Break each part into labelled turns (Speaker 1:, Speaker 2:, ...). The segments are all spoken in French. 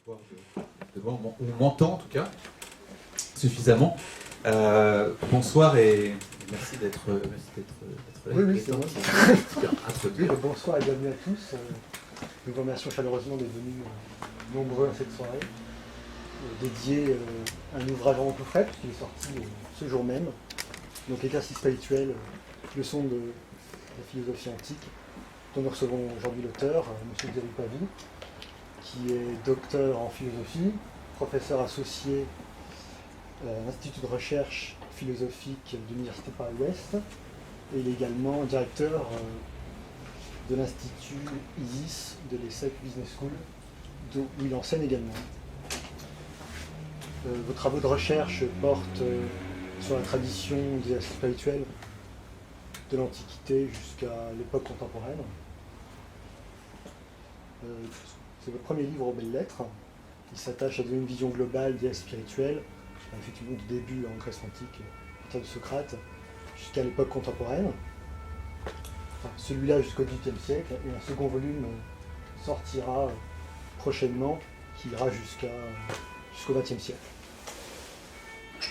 Speaker 1: On m'entend en tout cas suffisamment. Bonsoir et merci d'être là.
Speaker 2: Oui, c'est moi. Bonsoir et bienvenue à tous. Nous vous remercions chaleureusement d'être venus nombreux à cette soirée dédiée à un ouvrage en tout frais, puisqu'il est sorti ce jour même. Donc, Exercice spirituel, leçon de la philosophie antique, dont nous recevons aujourd'hui l'auteur, M. Xavier Pavie, qui est docteur en philosophie, professeur associé à l'Institut de recherche philosophique de l'Université Paris-Ouest, et il est également directeur de l'Institut ISIS de l'ESSEC Business School, où il enseigne également. Vos travaux de recherche portent sur la tradition des exercices spirituels de l'Antiquité jusqu'à l'époque contemporaine. C'est votre premier livre aux belles lettres. Il s'attache à donner une vision globale des exercices spirituels, effectivement du début en Grèce antique, à partir de Socrate, jusqu'à l'époque contemporaine. Enfin, celui-là jusqu'au XVIIIe siècle, et un second volume sortira prochainement, qui ira jusqu'au XXe siècle. Je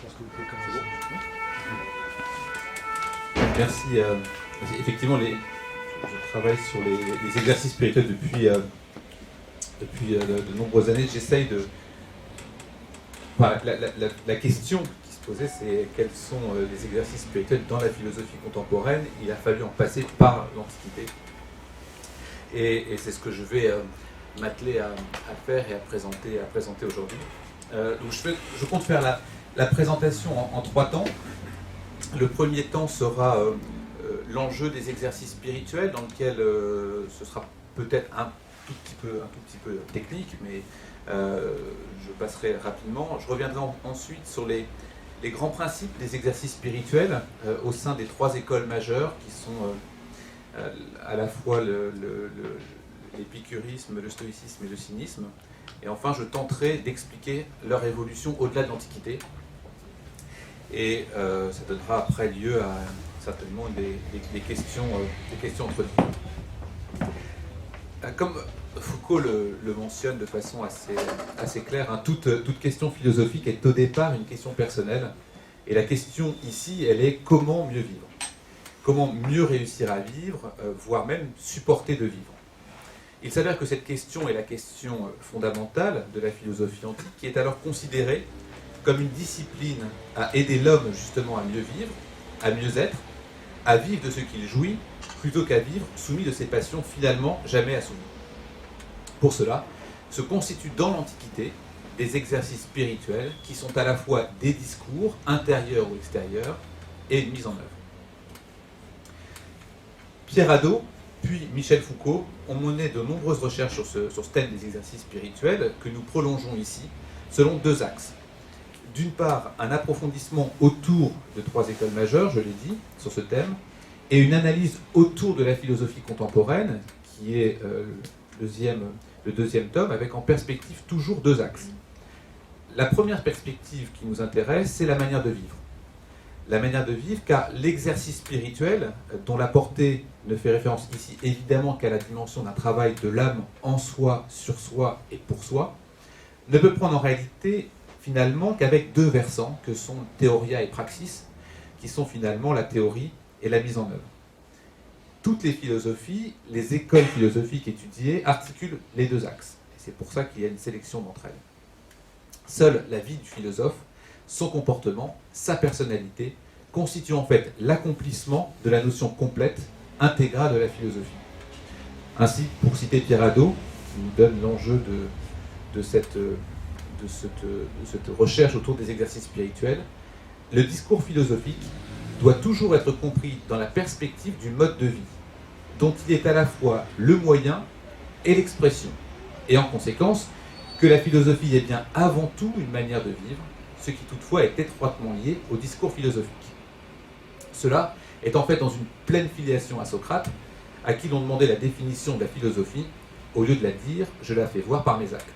Speaker 2: pense que vous pouvez commencer.
Speaker 1: Merci. Effectivement, je travaille sur les exercices spirituels depuis de nombreuses années. J'essaye de... Enfin, la question qui se posait, c'est quels sont les exercices spirituels dans la philosophie contemporaine. Il a fallu en passer par l'Antiquité. Et c'est ce que je vais m'atteler à faire et à présenter aujourd'hui. Donc je compte faire la présentation en 3 temps. Le premier temps sera l'enjeu des exercices spirituels, dans lequel ce sera peut-être un tout petit peu technique, mais je passerai rapidement. Je reviendrai ensuite sur les grands principes des exercices spirituels au sein des 3 écoles majeures qui sont à la fois l'épicurisme, le stoïcisme et le cynisme. Et enfin, je tenterai d'expliquer leur évolution au-delà de l'Antiquité. Et ça donnera après lieu à certainement des questions entre nous. Comme Foucault le mentionne de façon assez claire, hein, toute question philosophique est au départ une question personnelle. Et la question ici, elle est comment mieux vivre ? Comment mieux réussir à vivre, voire même supporter de vivre ? Il s'avère que cette question est la question fondamentale de la philosophie antique, qui est alors considérée comme une discipline à aider l'homme justement à mieux vivre, à mieux être, à vivre de ce qu'il jouit, plutôt qu'à vivre soumis de ses passions finalement jamais assoumies. Pour cela, se constituent dans l'Antiquité des exercices spirituels qui sont à la fois des discours, intérieurs ou extérieurs, et une mise en œuvre. Pierre Hadot, puis Michel Foucault ont mené de nombreuses recherches sur ce thème des exercices spirituels que nous prolongeons ici, selon 2 axes. D'une part, un approfondissement autour de 3 écoles majeures, je l'ai dit, sur ce thème, et une analyse autour de la philosophie contemporaine, qui est le deuxième tome, avec en perspective toujours 2 axes. La première perspective qui nous intéresse, c'est la manière de vivre. La manière de vivre, car l'exercice spirituel, dont la portée ne fait référence ici évidemment qu'à la dimension d'un travail de l'âme en soi, sur soi et pour soi, ne peut prendre en réalité finalement qu'avec 2 versants, que sont théoria et praxis, qui sont finalement la théorie et la mise en œuvre. Toutes les philosophies, les écoles philosophiques étudiées, articulent les 2 axes. Et c'est pour ça qu'il y a une sélection d'entre elles. Seule la vie du philosophe, son comportement, sa personnalité, constituent en fait l'accomplissement de la notion complète, intégrale de la philosophie. Ainsi, pour citer Pierre Hadot, qui nous donne l'enjeu de cette recherche autour des exercices spirituels, le discours philosophique doit toujours être compris dans la perspective du mode de vie, dont il est à la fois le moyen et l'expression, et en conséquence que la philosophie est bien avant tout une manière de vivre, ce qui toutefois est étroitement lié au discours philosophique. Cela est en fait dans une pleine filiation à Socrate, à qui l'on demandait la définition de la philosophie, au lieu de la dire, je la fais voir par mes actes.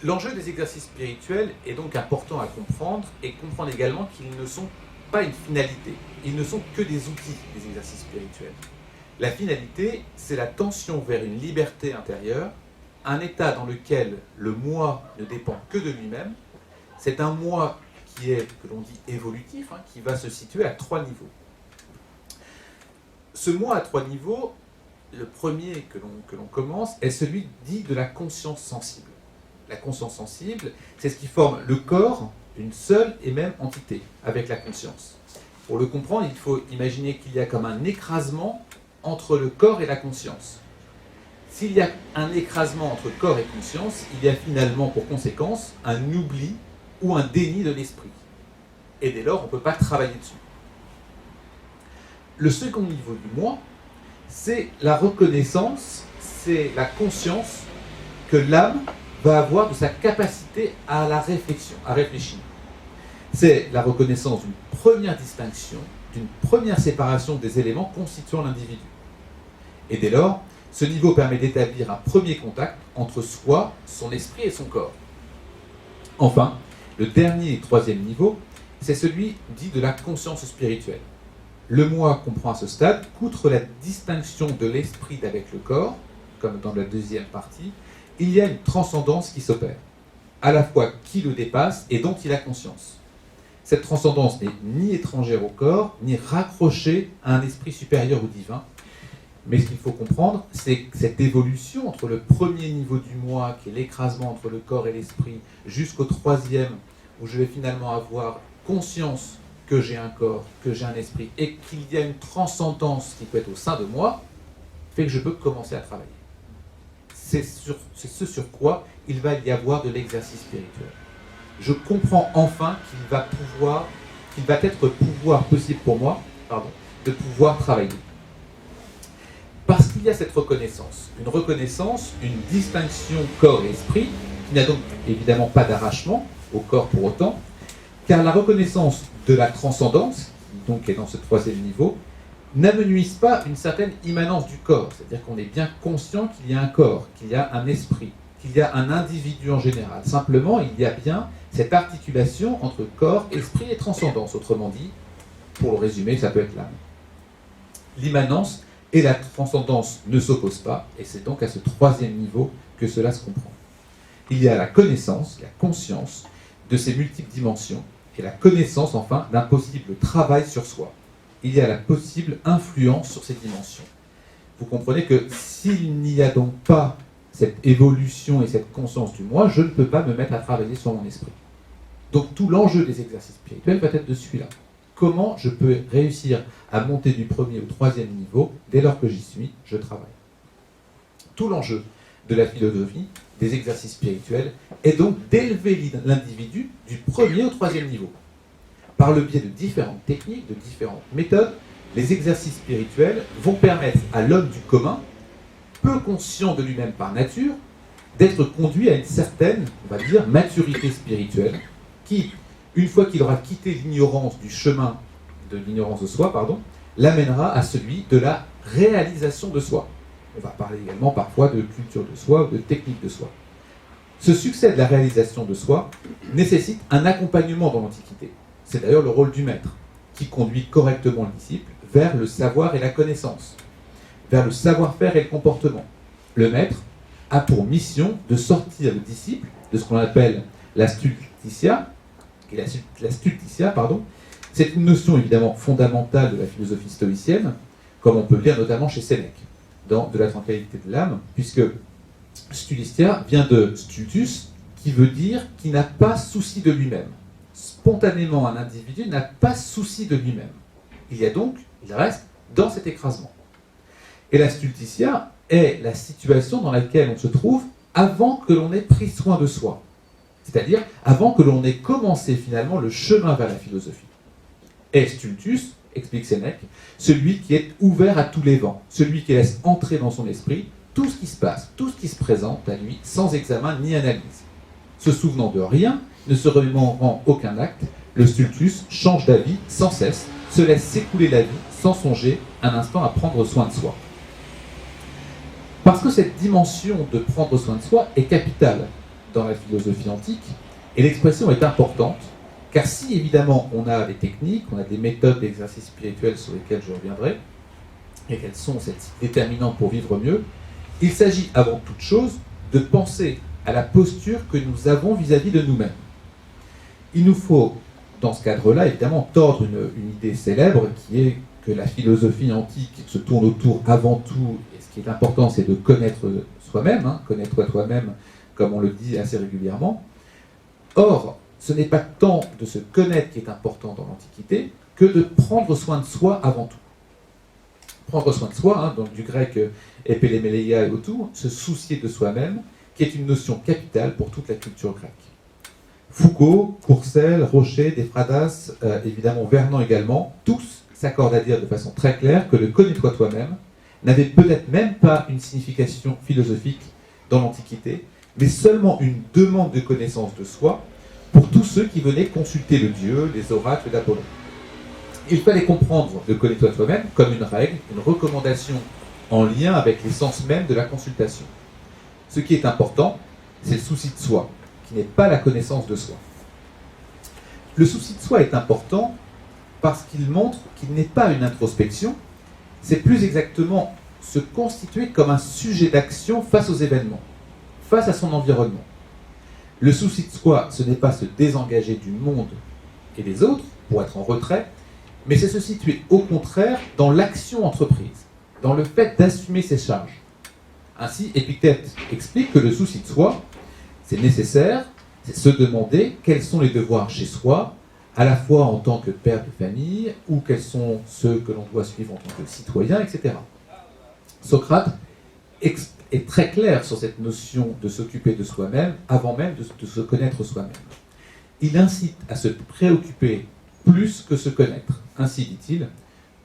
Speaker 1: L'enjeu des exercices spirituels est donc important à comprendre, et comprendre également qu'ils ne sont pas une finalité, ils ne sont que des outils des exercices spirituels. La finalité, c'est la tension vers une liberté intérieure, un état dans lequel le moi ne dépend que de lui-même. C'est un moi qui est, que l'on dit évolutif, qui va se situer à 3 niveaux. Ce moi à 3 niveaux, le premier que l'on commence est celui dit de la conscience sensible. La conscience sensible, c'est ce qui forme le corps d'une seule et même entité, avec la conscience. Pour le comprendre, il faut imaginer qu'il y a comme un écrasement entre le corps et la conscience. S'il y a un écrasement entre corps et conscience, il y a finalement pour conséquence un oubli ou un déni de l'esprit. Et dès lors, on ne peut pas travailler dessus. Le second niveau du moi, c'est la reconnaissance, c'est la conscience que l'âme va avoir de sa capacité à la réflexion, à réfléchir. C'est la reconnaissance d'une première distinction, d'une première séparation des éléments constituant l'individu. Et dès lors, ce niveau permet d'établir un premier contact entre soi, son esprit et son corps. Enfin, le dernier et troisième niveau, c'est celui dit de la conscience spirituelle. Le moi comprend à ce stade qu'outre la distinction de l'esprit d'avec le corps, comme dans la deuxième partie, il y a une transcendance qui s'opère, à la fois qui le dépasse et dont il a conscience. Cette transcendance n'est ni étrangère au corps, ni raccrochée à un esprit supérieur ou divin. Mais ce qu'il faut comprendre, c'est que cette évolution entre le premier niveau du moi, qui est l'écrasement entre le corps et l'esprit, jusqu'au troisième, où je vais finalement avoir conscience que j'ai un corps, que j'ai un esprit, et qu'il y a une transcendance qui peut être au sein de moi, fait que je peux commencer à travailler. C'est ce sur quoi il va y avoir de l'exercice spirituel. Je comprends enfin qu'il va être possible pour moi, de pouvoir travailler. Parce qu'il y a cette reconnaissance, une distinction corps et esprit, qui n'a donc évidemment pas d'arrachement au corps pour autant, car la reconnaissance de la transcendance, donc qui est dans ce troisième niveau, n'amenuise pas une certaine immanence du corps, c'est-à-dire qu'on est bien conscient qu'il y a un corps, qu'il y a un esprit, qu'il y a un individu en général. Simplement, il y a bien cette articulation entre corps, esprit et transcendance. Autrement dit, pour le résumer, ça peut être l'âme. L'immanence et la transcendance ne s'opposent pas, et c'est donc à ce troisième niveau que cela se comprend. Il y a la connaissance, la conscience de ces multiples dimensions, et la connaissance, enfin, d'un possible travail sur soi. Il y a la possible influence sur ces dimensions. Vous comprenez que s'il n'y a donc pas cette évolution et cette conscience du moi, je ne peux pas me mettre à travailler sur mon esprit. Donc tout l'enjeu des exercices spirituels va être de celui-là. Comment je peux réussir à monter du premier au troisième niveau, dès lors que j'y suis, je travaille. Tout l'enjeu de la philosophie, des exercices spirituels, est donc d'élever l'individu du premier au troisième niveau. Par le biais de différentes techniques, de différentes méthodes, les exercices spirituels vont permettre à l'homme du commun, peu conscient de lui-même par nature, d'être conduit à une certaine, on va dire, maturité spirituelle, qui, une fois qu'il aura quitté l'ignorance du chemin de l'ignorance de soi, l'amènera à celui de la réalisation de soi. On va parler également parfois de culture de soi ou de technique de soi. Ce succès de la réalisation de soi nécessite un accompagnement dans l'Antiquité. C'est d'ailleurs le rôle du maître, qui conduit correctement le disciple vers le savoir et la connaissance, vers le savoir-faire et le comportement. Le maître a pour mission de sortir le disciple de ce qu'on appelle la stultitia, C'est une notion évidemment fondamentale de la philosophie stoïcienne, comme on peut le lire notamment chez Sénèque, dans De la tranquillité de l'âme, puisque stultitia vient de stultus, qui veut dire qui n'a pas souci de lui-même. Spontanément, un individu n'a pas souci de lui-même. Il reste dans cet écrasement. Et la stultitia est la situation dans laquelle on se trouve avant que l'on ait pris soin de soi. C'est-à-dire avant que l'on ait commencé finalement le chemin vers la philosophie. Et stultus, explique Sénèque, celui qui est ouvert à tous les vents, celui qui laisse entrer dans son esprit tout ce qui se passe, tout ce qui se présente à lui, sans examen ni analyse. Se souvenant de rien, ne se remémorant aucun acte, le stultus change d'avis sans cesse, se laisse s'écouler la vie sans songer un instant à prendre soin de soi. Parce que cette dimension de prendre soin de soi est capitale dans la philosophie antique, et l'expression est importante, car si évidemment on a des techniques, on a des méthodes d'exercice spirituel sur lesquelles je reviendrai, et quels sont ces déterminants pour vivre mieux, il s'agit avant toute chose de penser à la posture que nous avons vis-à-vis de nous-mêmes. Il nous faut, dans ce cadre-là, évidemment, tordre une idée célèbre qui est que la philosophie antique se tourne autour avant tout, et ce qui est important, c'est de connaître soi-même, connaître toi-même, comme on le dit assez régulièrement. Or, ce n'est pas tant de se connaître qui est important dans l'Antiquité que de prendre soin de soi avant tout. Prendre soin de soi, donc du grec epelemeia et autour, se soucier de soi-même, qui est une notion capitale pour toute la culture grecque. Foucault, Courcelles, Rochet, Desfradas, évidemment Vernon également, tous s'accordent à dire de façon très claire que le connais-toi toi-même n'avait peut-être même pas une signification philosophique dans l'Antiquité, mais seulement une demande de connaissance de soi pour tous ceux qui venaient consulter le dieu, les oracles d'Apollon. Il fallait comprendre le connais-toi toi-même comme une règle, une recommandation en lien avec l'essence même de la consultation. Ce qui est important, c'est le souci de soi, qui n'est pas la connaissance de soi. Le souci de soi est important parce qu'il montre qu'il n'est pas une introspection, c'est plus exactement se constituer comme un sujet d'action face aux événements, face à son environnement. Le souci de soi, ce n'est pas se désengager du monde et des autres pour être en retrait, mais c'est se situer au contraire dans l'action entreprise, dans le fait d'assumer ses charges. Ainsi, Épictète explique que le souci de soi, c'est nécessaire, c'est se demander quels sont les devoirs chez soi, à la fois en tant que père de famille, ou quels sont ceux que l'on doit suivre en tant que citoyen, etc. Socrate est très clair sur cette notion de s'occuper de soi-même, avant même de se connaître soi-même. Il incite à se préoccuper plus que se connaître. Ainsi dit-il,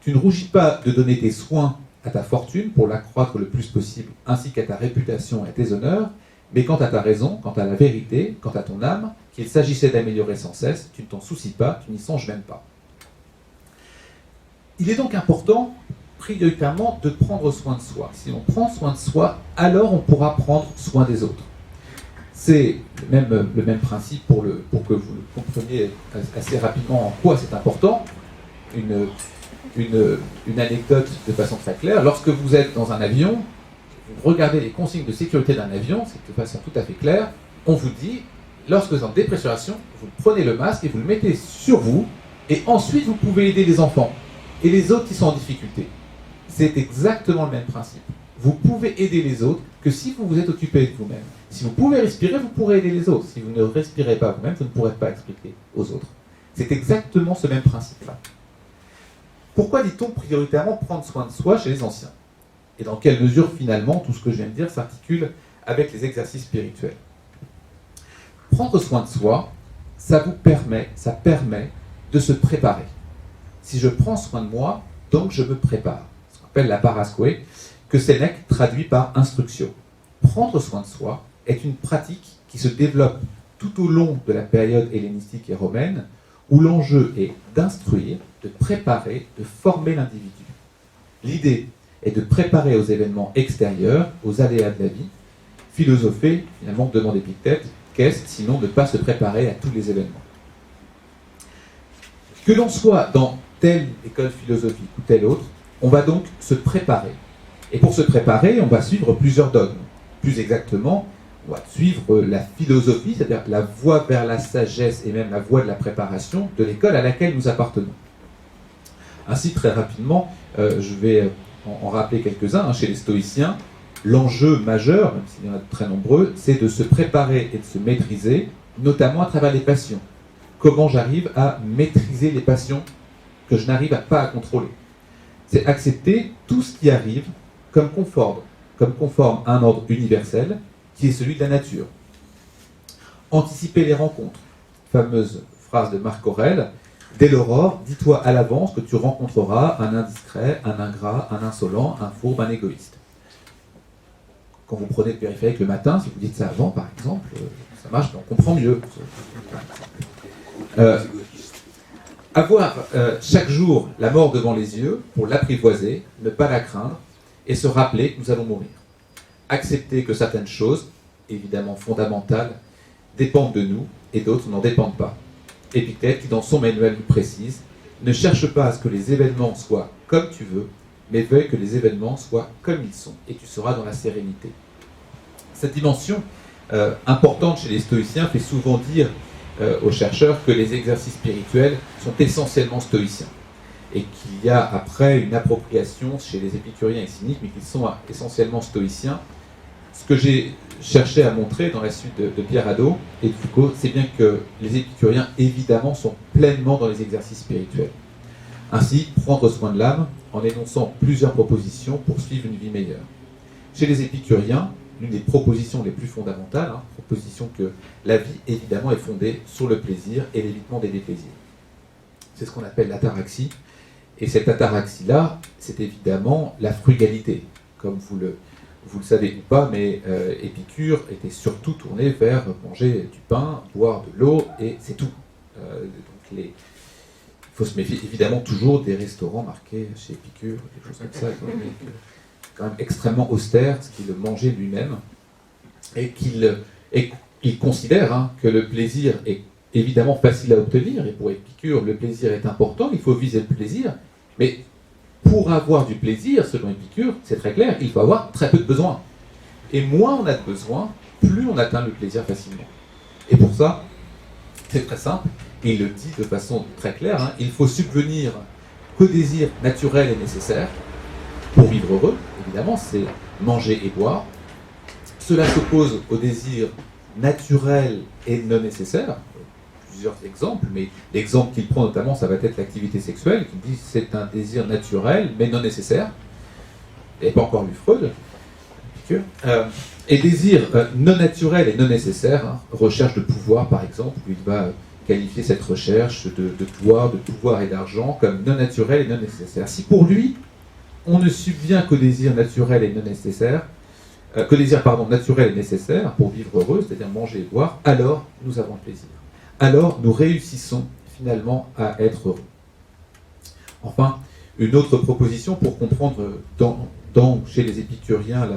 Speaker 1: tu ne rougis pas de donner tes soins à ta fortune pour l'accroître le plus possible, ainsi qu'à ta réputation et à tes honneurs, mais quant à ta raison, quant à la vérité, quant à ton âme, qu'il s'agissait d'améliorer sans cesse, tu ne t'en soucies pas, tu n'y songes même pas. Il est donc important, prioritairement, de prendre soin de soi. Si on prend soin de soi, alors on pourra prendre soin des autres. C'est le même principe pour que vous le compreniez assez rapidement en quoi c'est important. Une anecdote de façon très claire. Lorsque vous êtes dans un avion, vous regardez les consignes de sécurité d'un avion, c'est de façon tout à fait claire. On vous dit, lorsque vous êtes en dépressuration, vous prenez le masque et vous le mettez sur vous, et ensuite vous pouvez aider les enfants et les autres qui sont en difficulté. C'est exactement le même principe. Vous pouvez aider les autres que si vous vous êtes occupé de vous-même. Si vous pouvez respirer, vous pourrez aider les autres. Si vous ne respirez pas vous-même, vous ne pourrez pas expliquer aux autres. C'est exactement ce même principe-là. Pourquoi dit-on prioritairement prendre soin de soi chez les anciens? Et dans quelle mesure, finalement, tout ce que je viens de dire s'articule avec les exercices spirituels? Prendre soin de soi, ça permet de se préparer. Si je prends soin de moi, donc je me prépare. Ce qu'on appelle la parasque, que Sénèque traduit par instruction. Prendre soin de soi est une pratique qui se développe tout au long de la période hellénistique et romaine, où l'enjeu est d'instruire, de préparer, de former l'individu. L'idée est de préparer aux événements extérieurs, aux aléas de la vie. Philosopher, finalement, demande Épictète, qu'est-ce sinon ne pas se préparer à tous les événements? Que l'on soit dans telle école philosophique ou telle autre, on va donc se préparer. Et pour se préparer, on va suivre plusieurs dogmes. Plus exactement, on va suivre la philosophie, c'est-à-dire la voie vers la sagesse et même la voie de la préparation de l'école à laquelle nous appartenons. Ainsi, très rapidement, je vais en rappeler quelques-uns. Chez les stoïciens, l'enjeu majeur, même s'il y en a de très nombreux, c'est de se préparer et de se maîtriser, notamment à travers les passions. Comment j'arrive à maîtriser les passions que je n'arrive pas à contrôler? C'est accepter tout ce qui arrive comme conforme à un ordre universel, qui est celui de la nature. Anticiper les rencontres. Fameuse phrase de Marc Aurèle, dès l'aurore, dis-toi à l'avance que tu rencontreras un indiscret, un ingrat, un insolent, un fourbe, un égoïste. Quand vous prenez le périphérique le matin, si vous dites ça avant, par exemple, ça marche, mais on comprend mieux. Avoir chaque jour la mort devant les yeux pour l'apprivoiser, ne pas la craindre, et se rappeler que nous allons mourir. Accepter que certaines choses, évidemment fondamentales, dépendent de nous, et d'autres n'en dépendent pas. Épictète, qui dans son manuel nous précise, ne cherche pas à ce que les événements soient comme tu veux, mais veuille que les événements soient comme ils sont, et tu seras dans la sérénité. Cette dimension importante chez les stoïciens fait souvent dire aux chercheurs que les exercices spirituels sont essentiellement stoïciens, et qu'il y a après une appropriation chez les épicuriens et cyniques, mais qu'ils sont essentiellement stoïciens. Ce que j'ai cherché à montrer dans la suite de Pierre Hadot et de Foucault, c'est bien que les épicuriens, évidemment, sont pleinement dans les exercices spirituels. Ainsi, prendre soin de l'âme en énonçant plusieurs propositions pour suivre une vie meilleure. Chez les épicuriens, l'une des propositions les plus fondamentales, proposition que la vie, évidemment, est fondée sur le plaisir et l'évitement des déplaisirs. C'est ce qu'on appelle l'ataraxie. Et cette ataraxie-là, c'est évidemment la frugalité, comme vous le savez ou pas, mais Épicure était surtout tourné vers manger du pain, boire de l'eau, et c'est tout. Il faut se méfier évidemment toujours des restaurants marqués chez Épicure, des choses comme ça, quand même extrêmement austère, ce qu'il mangeait lui-même, et qu'il considère que le plaisir est évidemment facile à obtenir, et pour Épicure, le plaisir est important, il faut viser le plaisir, mais pour avoir du plaisir, selon Épicure, c'est très clair, il faut avoir très peu de besoins. Et moins on a de besoins, plus on atteint le plaisir facilement. Et pour ça, c'est très simple, et il le dit de façon très claire, il faut subvenir qu'aux désirs naturels et nécessaires pour vivre heureux, évidemment, c'est manger et boire. Cela s'oppose aux désirs naturels et non nécessaires. Plusieurs exemples, mais l'exemple qu'il prend notamment, ça va être l'activité sexuelle, qui dit c'est un désir naturel mais non nécessaire. Il n'y pas encore lu Freud. Et désir non naturel et non nécessaire, recherche de pouvoir par exemple, où il va qualifier cette recherche de pouvoir et d'argent comme non naturel et non nécessaire. Si pour lui, on ne subvient qu'au désir naturel et non nécessaire, naturel et nécessaire pour vivre heureux, c'est-à-dire manger et boire, alors nous avons le plaisir. Alors nous réussissons finalement à être heureux. Enfin, une autre proposition pour comprendre chez les épicuriens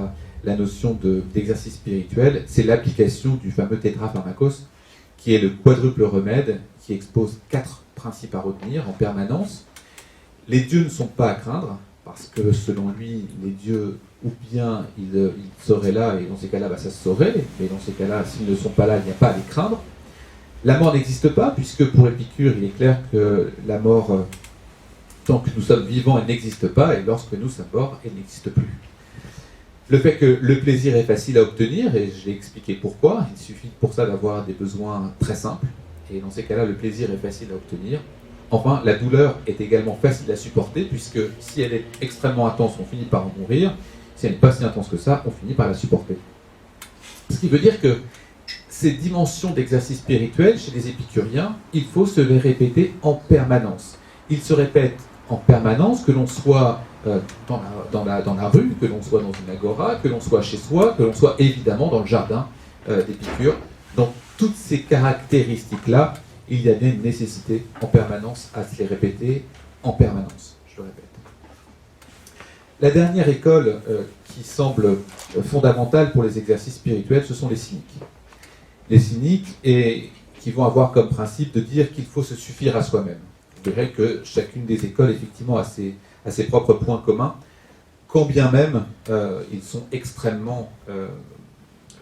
Speaker 1: la notion d'exercice spirituel, c'est l'application du fameux tétrapharmakos, qui est le quadruple remède, qui expose 4 principes à retenir en permanence. Les dieux ne sont pas à craindre, parce que selon lui, les dieux, ou bien ils seraient là, et dans ces cas-là, ça se saurait, mais dans ces cas-là, s'ils ne sont pas là, il n'y a pas à les craindre. La mort n'existe pas, puisque pour Épicure, il est clair que la mort, tant que nous sommes vivants, elle n'existe pas, et lorsque nous sommes morts, elle n'existe plus. Le fait que le plaisir est facile à obtenir, et je l'ai expliqué pourquoi, il suffit pour ça d'avoir des besoins très simples, et dans ces cas-là, le plaisir est facile à obtenir. Enfin, la douleur est également facile à supporter, puisque si elle est extrêmement intense, on finit par en mourir. Si elle n'est pas si intense que ça, on finit par la supporter. Ce qui veut dire que ces dimensions d'exercice spirituel, chez les épicuriens, il faut se les répéter en permanence. Ils se répètent en permanence, que l'on soit dans la rue, que l'on soit dans une agora, que l'on soit chez soi, que l'on soit évidemment dans le jardin d'Épicure. Donc toutes ces caractéristiques-là, il y a bien une nécessité en permanence à se les répéter en permanence, je le répète. La dernière école qui semble fondamentale pour les exercices spirituels, ce sont les cyniques. Les cyniques qui vont avoir comme principe de dire qu'il faut se suffire à soi-même. Vous verrez que chacune des écoles, effectivement, a ses propres points communs, quand bien même ils sont extrêmement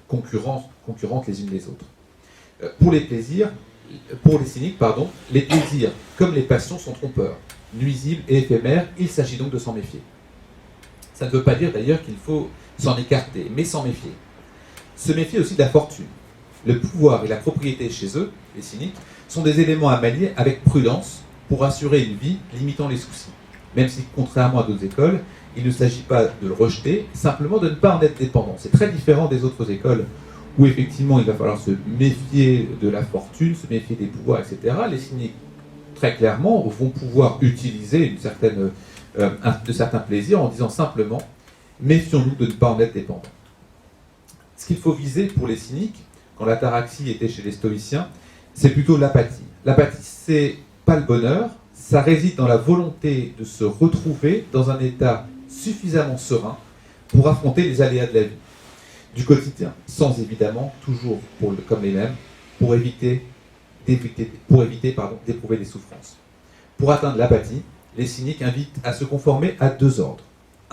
Speaker 1: concurrentes les unes des autres. Pour les cyniques, les plaisirs, comme les passions, sont trompeurs, nuisibles et éphémères. Il s'agit donc de s'en méfier. Ça ne veut pas dire d'ailleurs qu'il faut s'en écarter, mais s'en méfier. Se méfier aussi de la fortune. Le pouvoir et la propriété chez eux, les cyniques, sont des éléments à manier avec prudence pour assurer une vie limitant les soucis. Même si, contrairement à d'autres écoles, il ne s'agit pas de le rejeter, simplement de ne pas en être dépendant. C'est très différent des autres écoles où effectivement il va falloir se méfier de la fortune, se méfier des pouvoirs, etc. Les cyniques, très clairement, vont pouvoir utiliser de certains plaisirs en disant simplement « méfions-nous de ne pas en être dépendants ». Ce qu'il faut viser pour les cyniques, quand l'ataraxie était chez les stoïciens, c'est plutôt l'apathie. L'apathie, c'est pas le bonheur, ça réside dans la volonté de se retrouver dans un état suffisamment serein pour affronter les aléas de la vie, du quotidien, sans évidemment, toujours comme les mêmes, pour éviter d'éprouver des souffrances. Pour atteindre l'apathie, les cyniques invitent à se conformer à 2 ordres.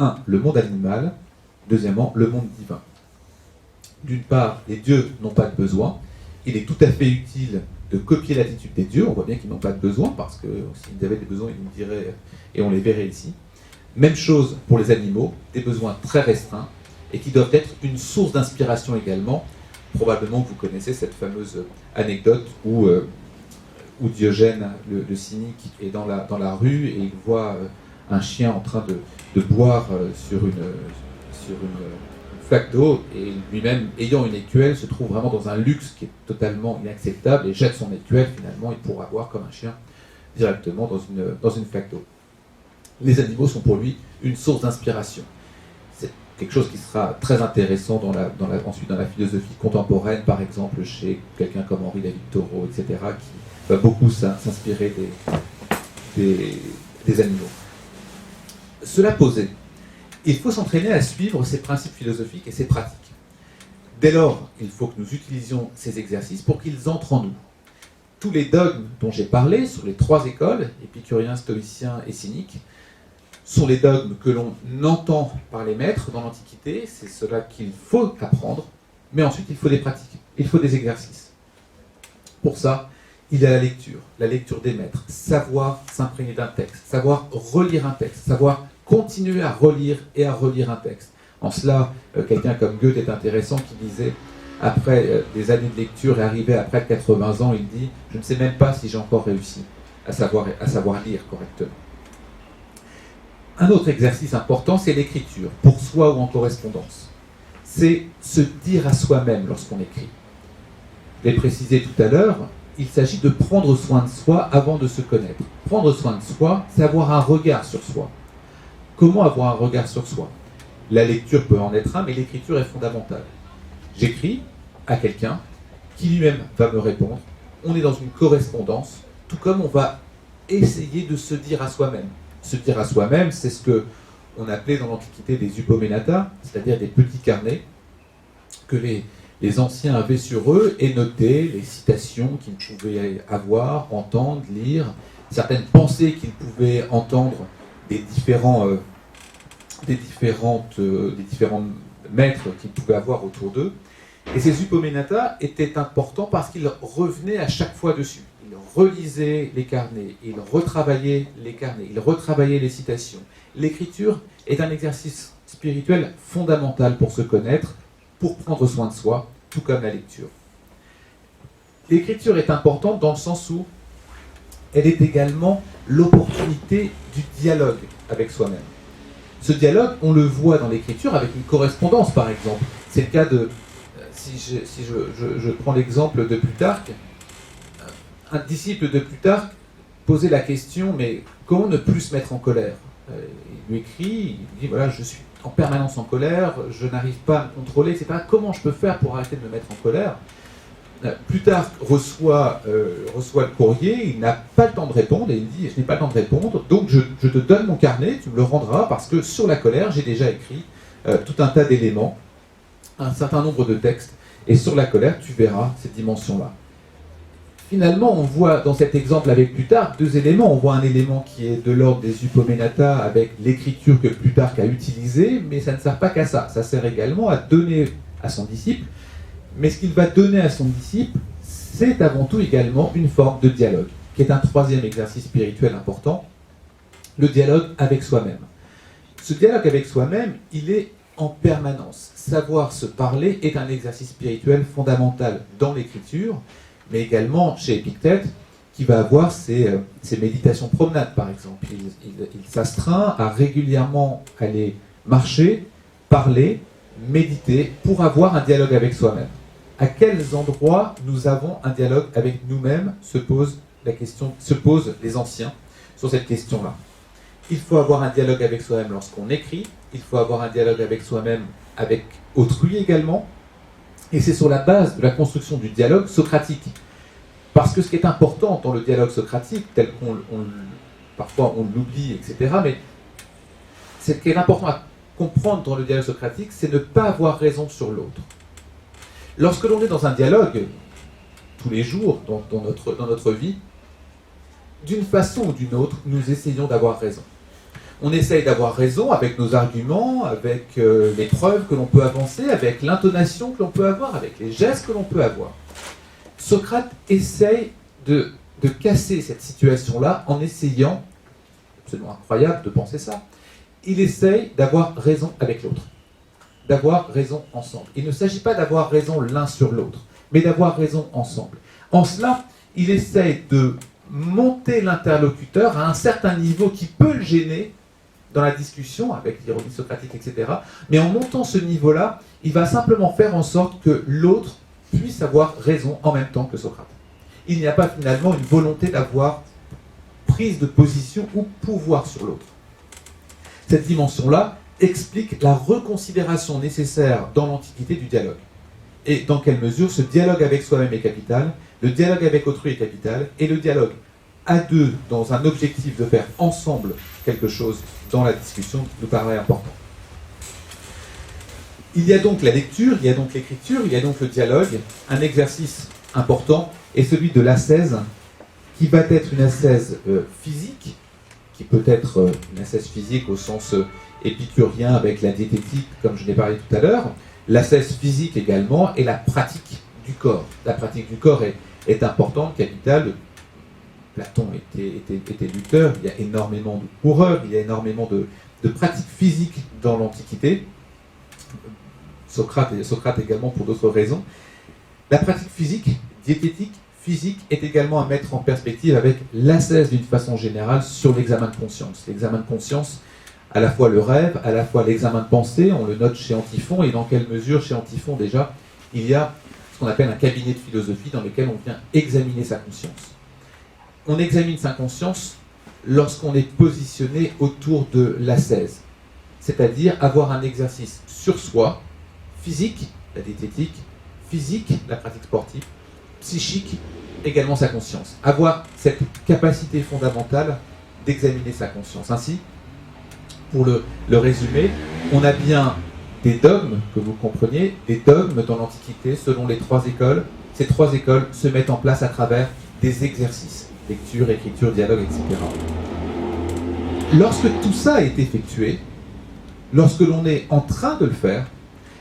Speaker 1: un, le monde animal, deuxièmement, le monde divin. D'une part, les dieux n'ont pas de besoin. Il est tout à fait utile de copier l'attitude des dieux. On voit bien qu'ils n'ont pas de besoin, parce que s'ils avaient des besoins, ils nous diraient, et on les verrait ici. Même chose pour les animaux, des besoins très restreints, et qui doivent être une source d'inspiration également. Probablement que vous connaissez cette fameuse anecdote où Diogène, le cynique, est dans la rue et il voit un chien en train de boire sur une flaque d'eau, et lui-même, ayant une écuelle, se trouve vraiment dans un luxe qui est totalement inacceptable et jette son écuelle. Finalement, il pourra boire comme un chien directement dans une flaque d'eau. Les animaux sont pour lui une source d'inspiration. C'est quelque chose qui sera très intéressant ensuite dans la philosophie contemporaine, par exemple chez quelqu'un comme Henri David Thoreau, etc., qui va beaucoup s'inspirer des animaux. Cela posé, il faut s'entraîner à suivre ces principes philosophiques et ces pratiques. Dès lors, il faut que nous utilisions ces exercices pour qu'ils entrent en nous. Tous les dogmes dont j'ai parlé sur les trois écoles, épicurien, stoïcien et cynique, sont les dogmes que l'on entend par les maîtres dans l'Antiquité. C'est cela qu'il faut apprendre, mais ensuite il faut des pratiques, il faut des exercices. Pour ça, il y a la lecture des maîtres, savoir s'imprégner d'un texte, savoir relire un texte, savoir continuer à relire et à relire un texte. En cela, quelqu'un comme Goethe est intéressant, qui disait, après des années de lecture et arrivé à près de 80 ans, il dit « Je ne sais même pas si j'ai encore réussi à savoir lire correctement ». Un autre exercice important, c'est l'écriture, pour soi ou en correspondance. C'est se dire à soi-même lorsqu'on écrit. Je l'ai précisé tout à l'heure, il s'agit de prendre soin de soi avant de se connaître. Prendre soin de soi, c'est avoir un regard sur soi. Comment avoir un regard sur soi? La lecture peut en être un, mais l'écriture est fondamentale. J'écris à quelqu'un qui lui-même va me répondre. On est dans une correspondance, tout comme on va essayer de se dire à soi-même. Se dire à soi-même, c'est ce qu'on appelait dans l'Antiquité des upomenata, c'est-à-dire des petits carnets que les anciens avaient sur eux et notaient les citations qu'ils pouvaient avoir, entendre, lire, certaines pensées qu'ils pouvaient entendre des différents maîtres qu'ils pouvaient avoir autour d'eux. Et ces upomenata étaient importants parce qu'ils revenaient à chaque fois dessus. Ils relisaient les carnets, ils retravaillaient les carnets, ils retravaillaient les citations. L'écriture est un exercice spirituel fondamental pour se connaître, pour prendre soin de soi, tout comme la lecture. L'écriture est importante dans le sens où elle est également l'opportunité du dialogue avec soi-même. Ce dialogue, on le voit dans l'écriture avec une correspondance, par exemple. C'est le cas de, si je prends l'exemple de Plutarque, un disciple de Plutarque posait la question, mais comment ne plus se mettre en colère? Il lui écrit, il dit, voilà, je suis en permanence en colère, je n'arrive pas à me contrôler, etc. Comment je peux faire pour arrêter de me mettre en colère? Plutarque reçoit le courrier, il n'a pas le temps de répondre, et il dit, je n'ai pas le temps de répondre, donc je te donne mon carnet, tu me le rendras, parce que sur la colère, j'ai déjà écrit tout un tas d'éléments, un certain nombre de textes, et sur la colère, tu verras cette dimension-là. Finalement, on voit dans cet exemple avec Plutarque deux éléments. On voit un élément qui est de l'ordre des upomenata avec l'écriture que Plutarque a utilisée, mais ça ne sert pas qu'à ça. Ça sert également à donner à son disciple. Mais ce qu'il va donner à son disciple, c'est avant tout également une forme de dialogue, qui est un troisième exercice spirituel important, le dialogue avec soi-même. Ce dialogue avec soi-même, il est en permanence. Savoir se parler est un exercice spirituel fondamental dans l'écriture, mais également chez Épictète, qui va avoir ses méditations promenades, par exemple. Il s'astreint à régulièrement aller marcher, parler, méditer, pour avoir un dialogue avec soi-même. À quels endroits nous avons un dialogue avec nous-mêmes, se posent les anciens sur cette question-là. Il faut avoir un dialogue avec soi-même lorsqu'on écrit, il faut avoir un dialogue avec soi-même, avec autrui également, et c'est sur la base de la construction du dialogue socratique. Parce que ce qui est important dans le dialogue socratique, tel qu'on parfois on l'oublie, etc., mais ce qui est important à comprendre dans le dialogue socratique, c'est ne pas avoir raison sur l'autre. Lorsque l'on est dans un dialogue, tous les jours, dans notre vie, d'une façon ou d'une autre, nous essayons d'avoir raison. On essaye d'avoir raison avec nos arguments, avec les preuves que l'on peut avancer, avec l'intonation que l'on peut avoir, avec les gestes que l'on peut avoir. Socrate essaye de casser cette situation-là en essayant, absolument incroyable de penser ça, il essaye d'avoir raison avec l'autre, d'avoir raison ensemble. Il ne s'agit pas d'avoir raison l'un sur l'autre, mais d'avoir raison ensemble. En cela, il essaye de monter l'interlocuteur à un certain niveau qui peut le gêner dans la discussion, avec l'ironie socratique, etc. Mais en montant ce niveau-là, il va simplement faire en sorte que l'autre puisse avoir raison en même temps que Socrate. Il n'y a pas finalement une volonté d'avoir prise de position ou pouvoir sur l'autre. Cette dimension-là explique la reconsidération nécessaire dans l'Antiquité du dialogue. Et dans quelle mesure ce dialogue avec soi-même est capital, le dialogue avec autrui est capital, et le dialogue à deux dans un objectif de faire ensemble quelque chose dans la discussion nous paraît important. Il y a donc la lecture, il y a donc l'écriture, il y a donc le dialogue. Un exercice important est celui de l'ascèse, qui va être une ascèse physique, qui peut être une ascèse physique au sens épicurien avec la diététique, comme je l'ai parlé tout à l'heure, l'ascèse physique également, et la pratique du corps. La pratique du corps est importante, capitale. Platon était lutteur, il y a énormément de coureurs, il y a énormément de pratiques physiques dans l'Antiquité. Socrate également pour d'autres raisons. La pratique physique, diététique, physique, est également à mettre en perspective avec l'ascèse d'une façon générale sur l'examen de conscience. L'examen de conscience, à la fois le rêve, à la fois l'examen de pensée, on le note chez Antiphon, et dans quelle mesure chez Antiphon déjà, il y a ce qu'on appelle un cabinet de philosophie dans lequel on vient examiner sa conscience. On examine sa conscience lorsqu'on est positionné autour de l'ascèse, c'est-à-dire avoir un exercice sur soi, physique, la diététique, physique, la pratique sportive, psychique, également sa conscience. Avoir cette capacité fondamentale d'examiner sa conscience. Ainsi, pour le résumer, on a bien des dogmes, que vous compreniez, des dogmes dans l'Antiquité selon les trois écoles. Ces trois écoles se mettent en place à travers des exercices, lecture, écriture, dialogue, etc. Lorsque tout ça est effectué, lorsque l'on est en train de le faire,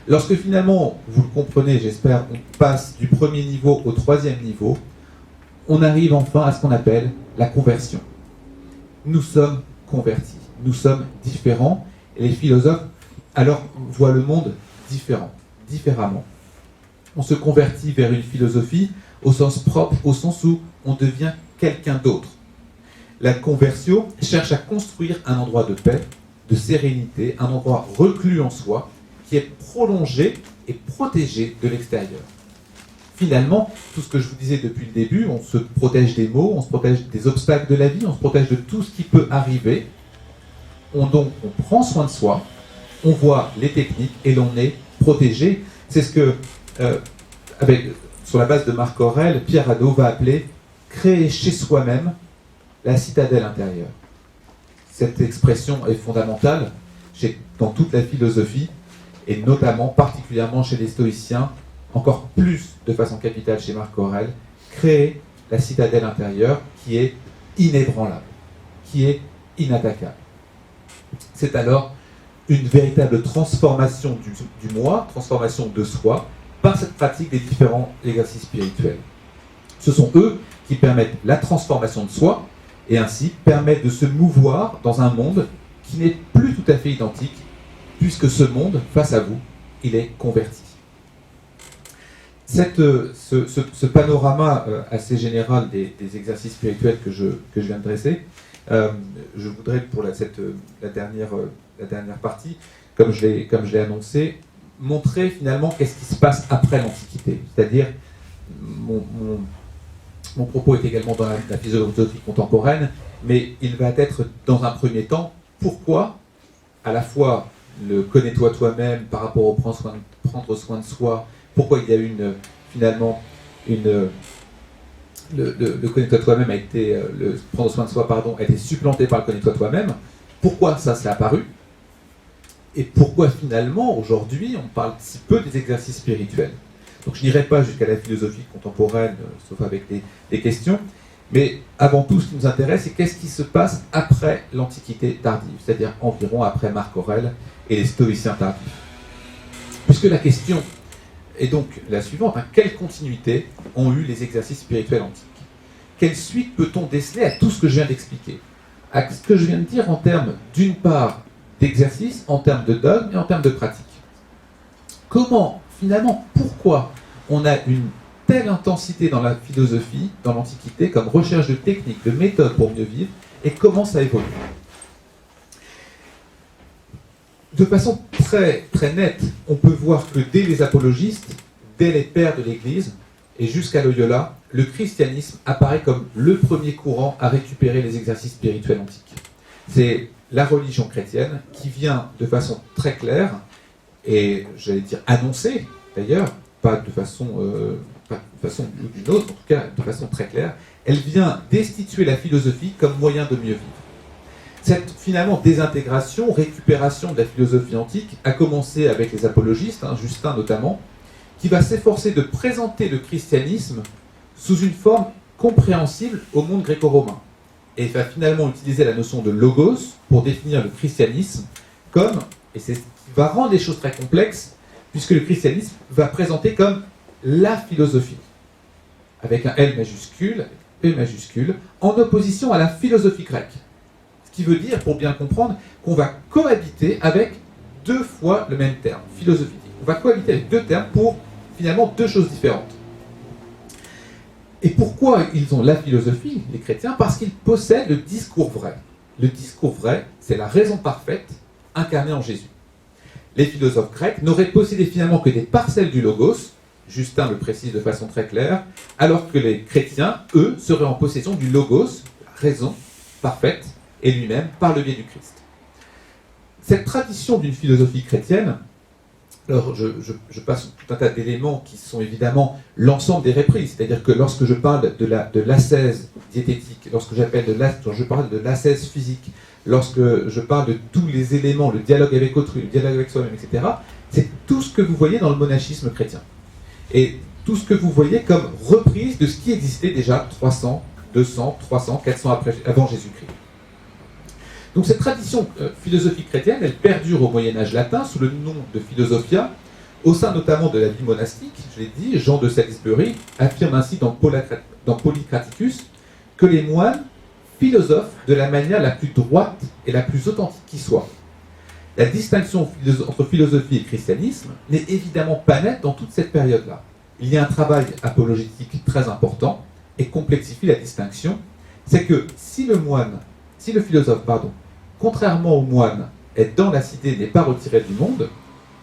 Speaker 1: lorsque finalement, vous le comprenez, j'espère, on passe du premier niveau au troisième niveau, on arrive enfin à ce qu'on appelle la conversion. Nous sommes convertis, nous sommes différents, et les philosophes alors voient le monde différemment. On se convertit vers une philosophie au sens propre, au sens où on devient quelqu'un d'autre. La conversion cherche à construire un endroit de paix, de sérénité, un endroit reclus en soi, qui est prolongé et protégé de l'extérieur. Finalement, tout ce que je vous disais depuis le début, on se protège des maux, on se protège des obstacles de la vie, on se protège de tout ce qui peut arriver. On prend soin de soi, on voit les techniques et l'on est protégé. C'est ce que, sur la base de Marc Aurèle, Pierre Hadot va appeler « créer chez soi-même la citadelle intérieure ». Cette expression est fondamentale dans toute la philosophie, et notamment, particulièrement chez les stoïciens, encore plus de façon capitale chez Marc Aurèle, créer la citadelle intérieure qui est inébranlable, qui est inattaquable. C'est alors une véritable transformation du moi, transformation de soi, par cette pratique des différents exercices spirituels. Ce sont eux qui permettent la transformation de soi, et ainsi permettent de se mouvoir dans un monde qui n'est plus tout à fait identique, puisque ce monde, face à vous, il est converti. Ce panorama assez général des exercices spirituels que je viens de dresser, je voudrais pour la dernière partie, comme je l'ai annoncé, montrer finalement qu'est-ce qui se passe après l'Antiquité. C'est-à-dire, mon propos est également dans la philosophie contemporaine, mais il va être dans un premier temps, pourquoi à la fois le connais-toi toi-même par rapport au prendre soin de soi, pourquoi il y a le connais-toi toi-même a été, le prendre soin de soi, a été supplanté par le connais-toi toi-même, pourquoi ça s'est apparu, et pourquoi finalement aujourd'hui on parle si peu des exercices spirituels. Donc je n'irai pas jusqu'à la philosophie contemporaine, sauf avec des questions, Mais avant tout, ce qui nous intéresse, c'est qu'est-ce qui se passe après l'Antiquité tardive, c'est-à-dire environ après Marc Aurèle et les stoïciens tardifs. Puisque la question est donc la suivante, quelle continuité ont eu les exercices spirituels antiques? Quelle suite peut-on déceler à tout ce que je viens d'expliquer? À ce que je viens de dire en termes, d'une part, d'exercice, en termes de dogme et en termes de pratique. Comment, finalement, pourquoi on a une telle intensité dans la philosophie, dans l'Antiquité, comme recherche de techniques, de méthodes pour mieux vivre, et comment ça évolue? De façon très, très nette, on peut voir que dès les apologistes, dès les pères de l'Église, et jusqu'à Loyola, le christianisme apparaît comme le premier courant à récupérer les exercices spirituels antiques. C'est la religion chrétienne qui vient de façon très claire, et j'allais dire annoncée d'ailleurs, pas de façon ou d'une autre, en tout cas de façon très claire, elle vient destituer la philosophie comme moyen de mieux vivre. Cette finalement désintégration, récupération de la philosophie antique a commencé avec les apologistes, Justin notamment, qui va s'efforcer de présenter le christianisme sous une forme compréhensible au monde gréco-romain. Et va finalement utiliser la notion de logos pour définir le christianisme comme, et c'est ce qui va rendre les choses très complexes, puisque le christianisme va présenter comme la philosophie, avec un L majuscule, P majuscule, en opposition à la philosophie grecque. Ce qui veut dire, pour bien comprendre, qu'on va cohabiter avec deux fois le même terme, philosophie. On va cohabiter avec deux termes pour, finalement, deux choses différentes. Et pourquoi ils ont la philosophie, les chrétiens? Parce qu'ils possèdent le discours vrai. Le discours vrai, c'est la raison parfaite incarnée en Jésus. Les philosophes grecs n'auraient possédé finalement que des parcelles du logos, Justin le précise de façon très claire, alors que les chrétiens, eux, seraient en possession du logos, la raison parfaite, et lui-même par le biais du Christ. Cette tradition d'une philosophie chrétienne, alors je passe tout un tas d'éléments qui sont évidemment l'ensemble des reprises, c'est-à-dire que lorsque je parle de l'ascèse diététique, lorsque je parle de l'ascèse physique, lorsque je parle de tous les éléments, le dialogue avec autrui, le dialogue avec soi-même, etc., c'est tout ce que vous voyez dans le monachisme chrétien. Et tout ce que vous voyez comme reprise de ce qui existait déjà 300, 200, 300, 400 avant Jésus-Christ. Donc cette tradition philosophique chrétienne, elle perdure au Moyen-Âge latin sous le nom de philosophia, au sein notamment de la vie monastique. Je l'ai dit, Jean de Salisbury affirme ainsi dans Polycraticus que les moines philosophent de la manière la plus droite et la plus authentique qui soit. La distinction entre philosophie et christianisme n'est évidemment pas nette dans toute cette période-là. Il y a un travail apologétique très important et complexifie la distinction. C'est que si le philosophe, contrairement au moine, est dans la cité, n'est pas retiré du monde,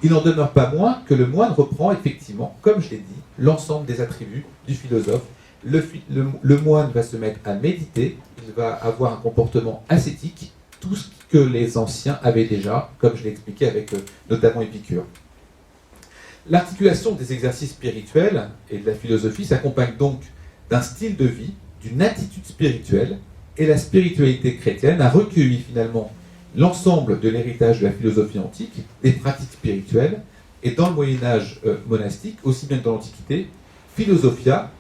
Speaker 1: il n'en demeure pas moins que le moine reprend effectivement, comme je l'ai dit, l'ensemble des attributs du philosophe. Le moine va se mettre à méditer, il va avoir un comportement ascétique, tout ce que les anciens avaient déjà, comme je l'ai expliqué avec notamment Épicure. L'articulation des exercices spirituels et de la philosophie s'accompagne donc d'un style de vie, d'une attitude spirituelle, et la spiritualité chrétienne a recueilli finalement l'ensemble de l'héritage de la philosophie antique, des pratiques spirituelles, et dans le Moyen-Âge monastique, aussi bien que dans l'Antiquité, philosophia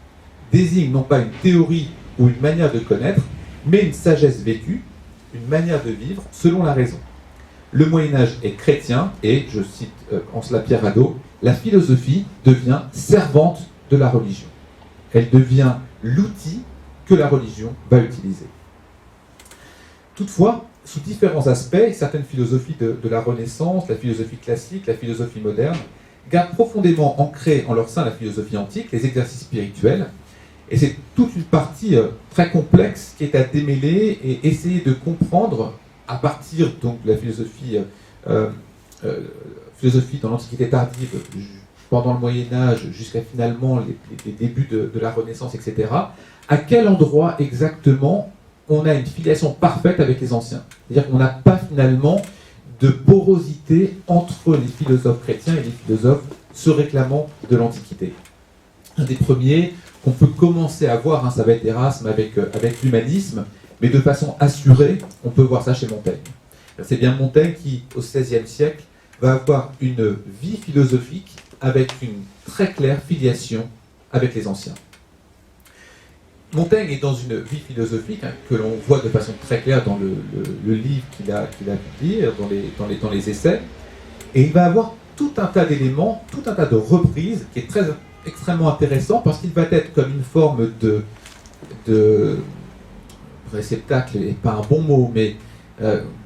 Speaker 1: désigne non pas une théorie ou une manière de connaître, mais une sagesse vécue, une manière de vivre selon la raison. Le Moyen-Âge est chrétien et, je cite en cela Pierre Hadot, la philosophie devient servante de la religion. Elle devient l'outil que la religion va utiliser. Toutefois, sous différents aspects, certaines philosophies de la Renaissance, la philosophie classique, la philosophie moderne, gardent profondément ancré en leur sein la philosophie antique, les exercices spirituels, et c'est toute une partie très complexe qui est à démêler et essayer de comprendre à partir donc, de la philosophie dans l'Antiquité tardive, pendant le Moyen-Âge, jusqu'à finalement les débuts de la Renaissance, etc., à quel endroit exactement on a une filiation parfaite avec les anciens. C'est-à-dire qu'on n'a pas finalement de porosité entre les philosophes chrétiens et les philosophes se réclamant de l'Antiquité. Un des premiers qu'on peut commencer à voir, ça va être Erasme avec l'humanisme, mais de façon assurée, on peut voir ça chez Montaigne. C'est bien Montaigne qui, au XVIe siècle, va avoir une vie philosophique avec une très claire filiation avec les anciens. Montaigne est dans une vie philosophique que l'on voit de façon très claire dans le livre qu'il a publié, dans les essais, et il va avoir tout un tas d'éléments, tout un tas de reprises qui est extrêmement intéressant parce qu'il va être comme une forme de réceptacle, et pas un bon mot, mais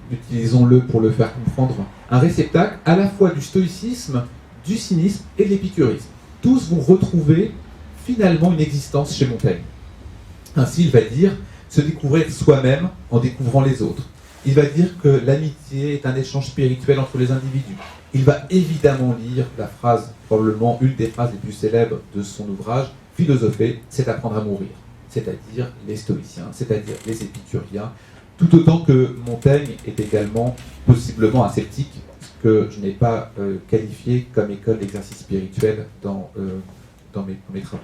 Speaker 1: utilisons-le pour le faire comprendre, un réceptacle à la fois du stoïcisme, du cynisme et de l'épicurisme. Tous vont retrouver finalement une existence chez Montaigne. Ainsi, il va dire se découvrir soi-même en découvrant les autres. Il va dire que l'amitié est un échange spirituel entre les individus. Il va évidemment lire la phrase, probablement une des phrases les plus célèbres de son ouvrage, « Philosopher, c'est apprendre à mourir », c'est-à-dire les stoïciens, c'est-à-dire les épicuriens, tout autant que Montaigne est également possiblement un sceptique, ce que je n'ai pas qualifié comme école d'exercice spirituel dans mes travaux.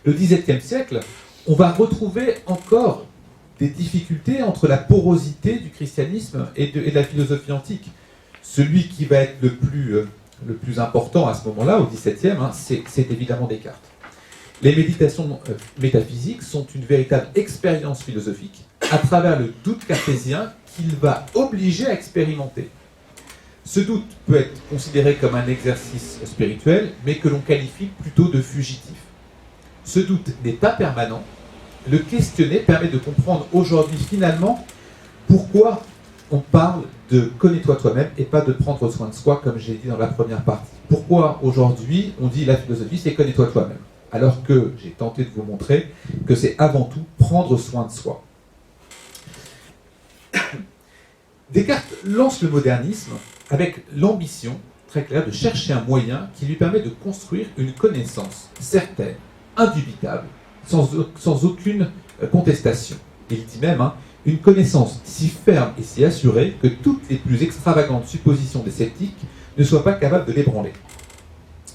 Speaker 1: Le XVIIe siècle, on va retrouver encore des difficultés entre la porosité du christianisme et de la philosophie antique. Celui qui va être le plus important à ce moment-là, au XVIIe, c'est évidemment Descartes. Les méditations métaphysiques sont une véritable expérience philosophique à travers le doute cartésien qu'il va obliger à expérimenter. Ce doute peut être considéré comme un exercice spirituel, mais que l'on qualifie plutôt de fugitif. Ce doute n'est pas permanent. Le questionner permet de comprendre aujourd'hui finalement pourquoi on parle de « connais-toi toi-même » et pas de prendre soin de soi, comme j'ai dit dans la première partie. Pourquoi aujourd'hui on dit la philosophie c'est « connais-toi toi-même » alors que j'ai tenté de vous montrer que c'est avant tout prendre soin de soi. Descartes lance le modernisme avec l'ambition très claire de chercher un moyen qui lui permet de construire une connaissance certaine, indubitable, sans aucune contestation. Il dit même une connaissance si ferme et si assurée que toutes les plus extravagantes suppositions des sceptiques ne soient pas capables de l'ébranler.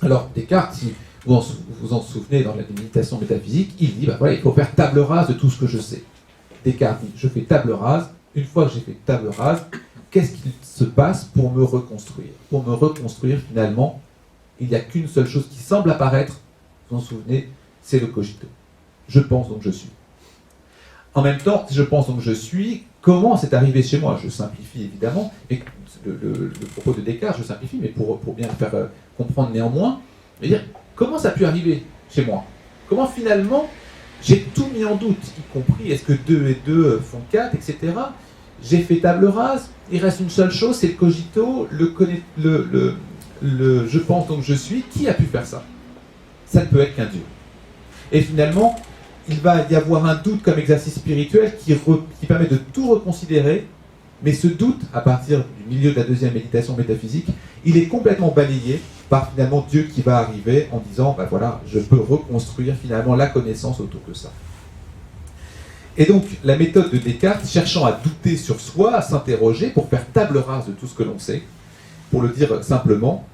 Speaker 1: Alors Descartes, si vous vous en souvenez dans la méditation métaphysique, il dit voilà, il faut faire table rase de tout ce que je sais. Descartes dit je fais table rase. Une fois que j'ai fait table rase, qu'est-ce qu'il se passe pour me reconstruire? Pour me reconstruire, finalement, il n'y a qu'une seule chose qui semble apparaître, vous vous en souvenez, c'est le cogito. Je pense donc je suis. En même temps, si je pense donc je suis, comment c'est arrivé chez moi? Je simplifie évidemment, et le propos de Descartes, je simplifie, mais pour bien faire comprendre néanmoins, dire comment ça a pu arriver chez moi? Comment finalement j'ai tout mis en doute, y compris est-ce que 2 et 2 font 4, etc. J'ai fait table rase, il reste une seule chose, c'est le cogito, le je pense donc je suis. Qui a pu faire ça? Ça ne peut être qu'un Dieu. Et finalement, il va y avoir un doute comme exercice spirituel qui permet de tout reconsidérer, mais ce doute, à partir du milieu de la deuxième méditation métaphysique, il est complètement balayé par finalement Dieu qui va arriver en disant voilà, je peux reconstruire finalement la connaissance autour de ça. Et donc la méthode de Descartes, cherchant à douter sur soi, à s'interroger pour faire table rase de tout ce que l'on sait, pour le dire simplement,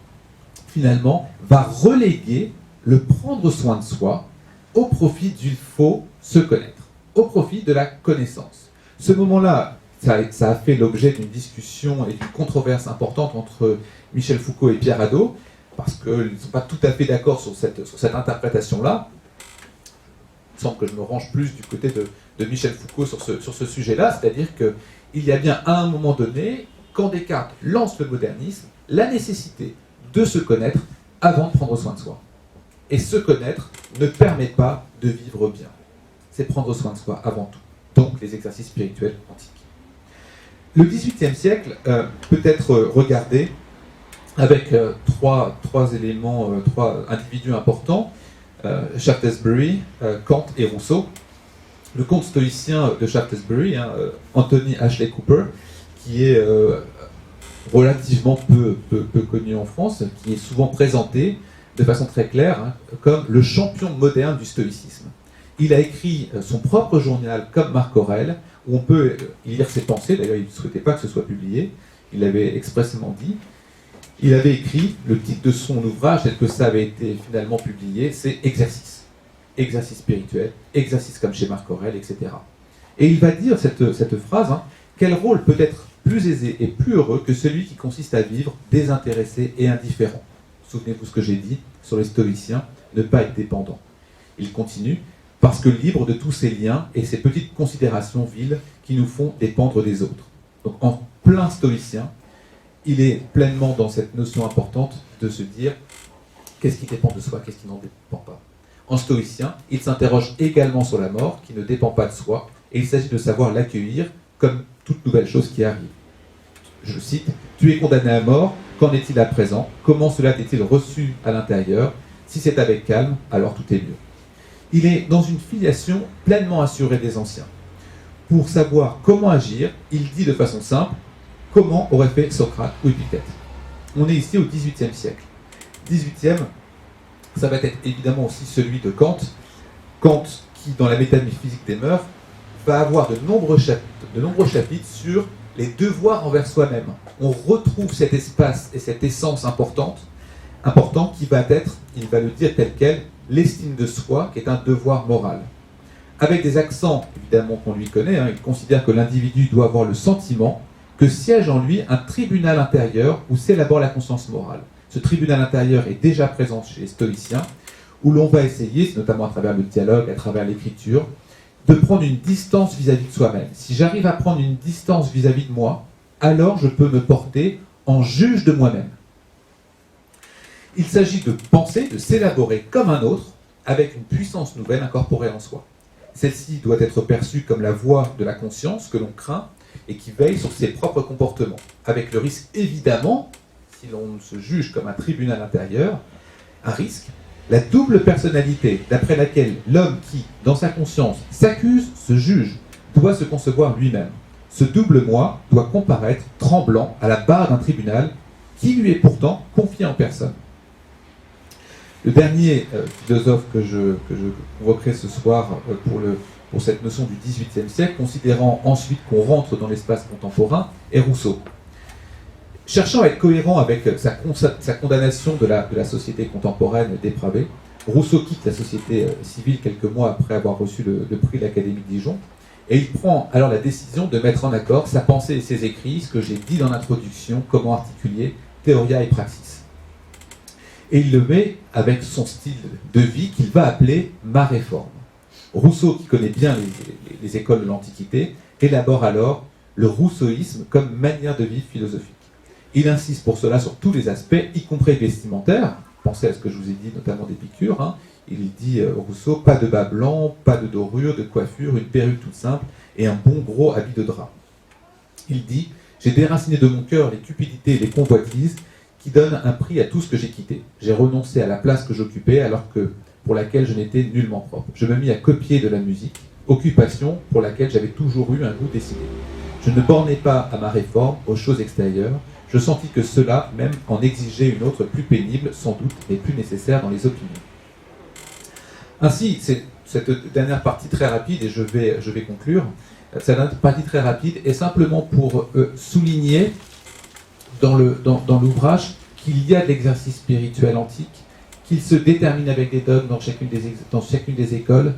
Speaker 1: finalement va reléguer le prendre soin de soi au profit du faut se connaître, au profit de la connaissance. Ce moment-là, ça a fait l'objet d'une discussion et d'une controverse importante entre Michel Foucault et Pierre Hadot, parce qu'ils ne sont pas tout à fait d'accord sur cette interprétation-là. Il semble que je me range plus du côté de Michel Foucault sur ce sujet-là, c'est-à-dire qu'il y a bien à un moment donné, quand Descartes lance le modernisme, la nécessité de se connaître avant de prendre soin de soi. Et se connaître ne permet pas de vivre bien. C'est prendre soin de soi avant tout. Donc les exercices spirituels antiques. Le XVIIIe siècle peut être regardé avec trois éléments, trois individus importants, Shaftesbury, Kant et Rousseau. Le comte stoïcien de Shaftesbury, Anthony Ashley Cooper, qui est relativement peu connu en France, qui est souvent présenté de façon très claire comme le champion moderne du stoïcisme. Il a écrit son propre journal comme Marc Aurèle, où on peut y lire ses pensées, d'ailleurs il ne souhaitait pas que ce soit publié, il l'avait expressément dit. Il avait écrit, le titre de son ouvrage, tel que ça avait été finalement publié, c'est « Exercice ». Exercice spirituel, exercice comme chez Marc Aurèle, etc. Et il va dire cette phrase, quel rôle peut être plus aisé et plus heureux que celui qui consiste à vivre désintéressé et indifférent. Souvenez-vous ce que j'ai dit sur les stoïciens, ne pas être dépendant. Il continue, parce que libre de tous ces liens et ces petites considérations viles qui nous font dépendre des autres. Donc en plein stoïcien, il est pleinement dans cette notion importante de se dire qu'est-ce qui dépend de soi, qu'est-ce qui n'en dépend pas. En stoïcien, il s'interroge également sur la mort qui ne dépend pas de soi et il s'agit de savoir l'accueillir comme toute nouvelle chose qui arrive. Je cite, « Tu es condamné à mort, qu'en est-il à présent? Comment cela est-il reçu à l'intérieur? Si c'est avec calme, alors tout est mieux. » Il est dans une filiation pleinement assurée des anciens. Pour savoir comment agir, il dit de façon simple comment aurait fait Socrate ou Épictète. On est ici au XVIIIe siècle. XVIIIe, ça va être évidemment aussi celui de Kant. Kant qui, dans la métaphysique des mœurs, va avoir de nombreux chapitres sur les devoirs envers soi-même. On retrouve cet espace et cette essence important qui va être, il va le dire tel quel, l'estime de soi, qui est un devoir moral. Avec des accents, évidemment, qu'on lui connaît, il considère que l'individu doit avoir le sentiment que siège en lui un tribunal intérieur où s'élabore la conscience morale. Ce tribunal intérieur est déjà présent chez les stoïciens, où l'on va essayer, notamment à travers le dialogue, à travers l'écriture, de prendre une distance vis-à-vis de soi-même. Si j'arrive à prendre une distance vis-à-vis de moi, alors je peux me porter en juge de moi-même. Il s'agit de penser, de s'élaborer comme un autre, avec une puissance nouvelle incorporée en soi. Celle-ci doit être perçue comme la voix de la conscience que l'on craint et qui veille sur ses propres comportements, avec le risque évidemment, si l'on se juge comme un tribunal intérieur, un risque, la double personnalité d'après laquelle l'homme qui, dans sa conscience, s'accuse, se juge, doit se concevoir lui-même. Ce double moi doit comparaître tremblant à la barre d'un tribunal qui lui est pourtant confié en personne. Le dernier philosophe que je convoquerai ce soir pour cette notion du XVIIIe siècle, considérant ensuite qu'on rentre dans l'espace contemporain, est Rousseau. Cherchant à être cohérent avec sa condamnation de la société contemporaine dépravée, Rousseau quitte la société civile quelques mois après avoir reçu le prix de l'Académie de Dijon, et il prend alors la décision de mettre en accord sa pensée et ses écrits, ce que j'ai dit dans l'introduction, comment articuler théoria et praxis. Et il le met avec son style de vie qu'il va appeler « ma réforme ». Rousseau, qui connaît bien les écoles de l'Antiquité, élabore alors le rousseauisme comme manière de vivre philosophique. Il insiste pour cela sur tous les aspects, y compris vestimentaires. Pensez à ce que je vous ai dit, notamment d'Épicure. Il dit, Rousseau, pas de bas blanc, pas de dorure, de coiffure, une perruque toute simple et un bon gros habit de drap. Il dit, j'ai déraciné de mon cœur les cupidités et les convoitises qui donnent un prix à tout ce que j'ai quitté. J'ai renoncé à la place que j'occupais alors que pour laquelle je n'étais nullement propre. Je me mis à copier de la musique, occupation pour laquelle j'avais toujours eu un goût décidé. Je ne bornais pas à ma réforme aux choses extérieures. Je sentis que cela même en exigeait une autre plus pénible, sans doute, mais plus nécessaire dans les opinions. Ainsi, cette dernière partie très rapide, et je vais conclure, cette dernière partie très rapide est simplement pour souligner dans l'ouvrage qu'il y a de l'exercice spirituel antique, qu'il se détermine avec des dogmes dans chacune des écoles.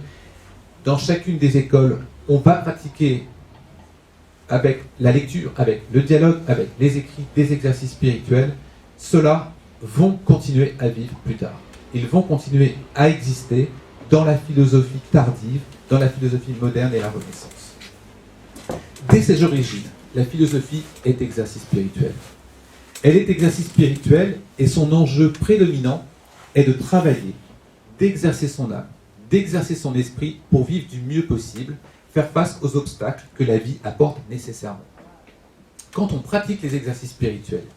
Speaker 1: Dans chacune des écoles, on va pratiquer avec la lecture, avec le dialogue, avec les écrits, des exercices spirituels. Ceux-là vont continuer à vivre plus tard. Ils vont continuer à exister dans la philosophie tardive, dans la philosophie moderne et la Renaissance. Dès ses origines, la philosophie est exercice spirituel. Elle est exercice spirituel et son enjeu prédominant est de travailler, d'exercer son âme, d'exercer son esprit pour vivre du mieux possible, faire face aux obstacles que la vie apporte nécessairement. Quand on pratique les exercices spirituels,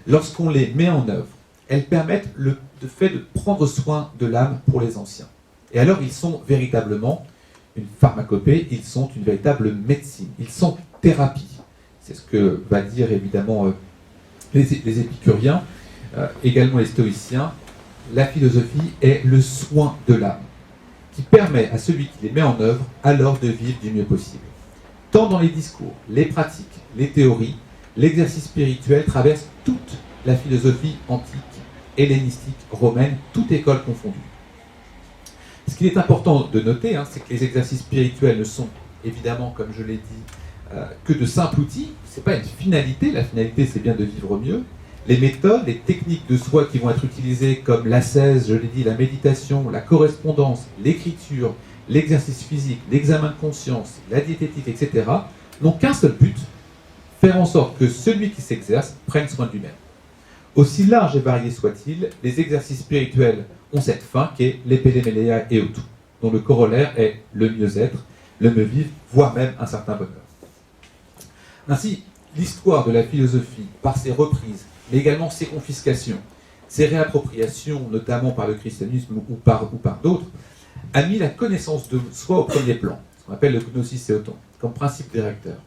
Speaker 1: lorsqu'on les met en œuvre, elles permettent le fait de prendre soin de l'âme pour les anciens. Et alors ils sont véritablement une pharmacopée, ils sont une véritable médecine, ils sont thérapie. C'est ce que va dire évidemment les épicuriens, également les stoïciens. La philosophie est le soin de l'âme, qui permet à celui qui les met en œuvre alors de vivre du mieux possible. Tant dans les discours, les pratiques, les théories, l'exercice spirituel traverse toute la philosophie antique, hellénistique, romaine, toute école confondue. Ce qu'il est important de noter, c'est que les exercices spirituels ne sont évidemment, comme je l'ai dit, que de simples outils. Ce n'est pas une finalité, la finalité c'est bien de vivre mieux. Les méthodes, les techniques de soi qui vont être utilisées comme l'ascèse, je l'ai dit, la méditation, la correspondance, l'écriture, l'exercice physique, l'examen de conscience, la diététique, etc., n'ont qu'un seul but, faire en sorte que celui qui s'exerce prenne soin de lui-même. Aussi large et varié soit-il, les exercices spirituels ont cette fin qui est l'epelemelea eotu, dont le corollaire est le mieux-être, le mieux-vivre, voire même un certain bonheur. Ainsi, l'histoire de la philosophie, par ses reprises, mais également ses confiscations, ses réappropriations, notamment par le christianisme ou par d'autres, a mis la connaissance de soi au premier plan, ce qu'on appelle le gnosis éoton, comme principe directeur.